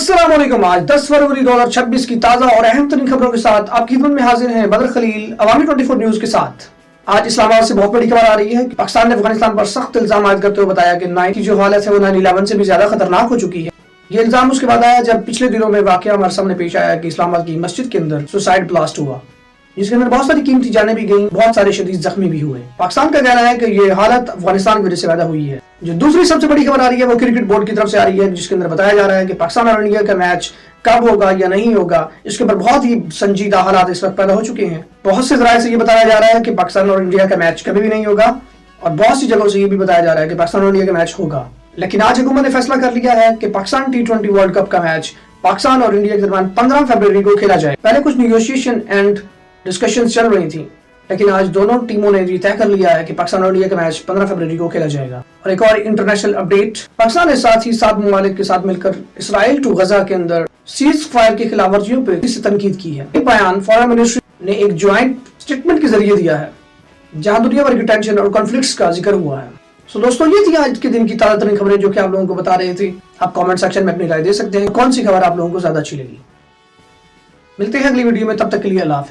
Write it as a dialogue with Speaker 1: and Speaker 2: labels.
Speaker 1: अस्सलाम वालेकुम। आज 10 फरवरी 2026 की ताज़ा और अहम तरीन खबरों के साथ आपकी खिदमत में हाजिर हैं बदर खलील अवामी 24 न्यूज़ के साथ। आज इस्लामाबाद से बहुत बड़ी खबर आ रही है कि पाकिस्तान ने अफगानिस्तान पर सख्त इल्जाम आयद करते हुए बताया कि 9 की जो हालत है वो 9/11 से भी ज्यादा खतरनाक हो चुकी है। ये इल्जाम उसके बाद आया जब पिछले दिनों में वाकया हमारे सामने पेश आया कि इस्लामाबाद की मस्जिद के अंदर सुसाइड ब्लास्ट हुआ, जिसके अंदर बहुत सारी कीमती जानें भी गईं, बहुत सारे शदीद जख्मी भी हुए। पाकिस्तान का कहना है कि ये हालत अफगानिस्तान की वजह से पैदा हुई है। जो दूसरी सबसे बड़ी खबर आ रही है वो क्रिकेट बोर्ड की तरफ से आ रही है, जिसके अंदर बताया जा रहा है कि पाकिस्तान और इंडिया का मैच कब होगा या नहीं होगा, इसके ऊपर बहुत ही संजीदा हालात इस वक्त पैदा हो चुके हैं। बहुत से जराये से ये बताया जा रहा है कि पाकिस्तान और इंडिया का मैच कभी भी नहीं होगा, और बहुत सी जगहों से ये भी बताया जा रहा है कि पाकिस्तान और इंडिया का मैच होगा। लेकिन आज हुकूमत ने फैसला कर लिया है कि पाकिस्तान T20 वर्ल्ड कप का मैच पाकिस्तान और इंडिया के दरमियान 15 फरवरी को खेला जाए। पहले कुछ निगोशिएशन एंड डिस्कशंस चल रही थी, लेकिन आज दोनों टीमों ने ये तय कर लिया है कि पाकिस्तान और इंडिया का मैच 15 फरवरी को खेला जाएगा। और एक और इंटरनेशनल अपडेट, पाकिस्तान ने साथ ही 7 ममालिक के साथ मिलकर इसराइल टू गजा के अंदर सीज फायर की खिलाफ वर्जियों पर तनकीद की है। एक बयान फॉरेन मिनिस्ट्री ने एक ज्वाइंट स्टेटमेंट के जरिए दिया है, जहां दुनिया भर की टेंशन और कॉन्फ्लिक्ट्स का जिक्र हुआ है। सो दोस्तों, ये थी आज के दिन की ताज़ा तरीन खबरें जो कि आप लोगों को बता रहे थे। आप कमेंट सेक्शन में अपनी राय दे सकते हैं, कौन सी खबर आप लोगों को ज्यादा अच्छी लगी। मिलते हैं अगली वीडियो में, तब तक के लिए अल्लाह हाफिज़।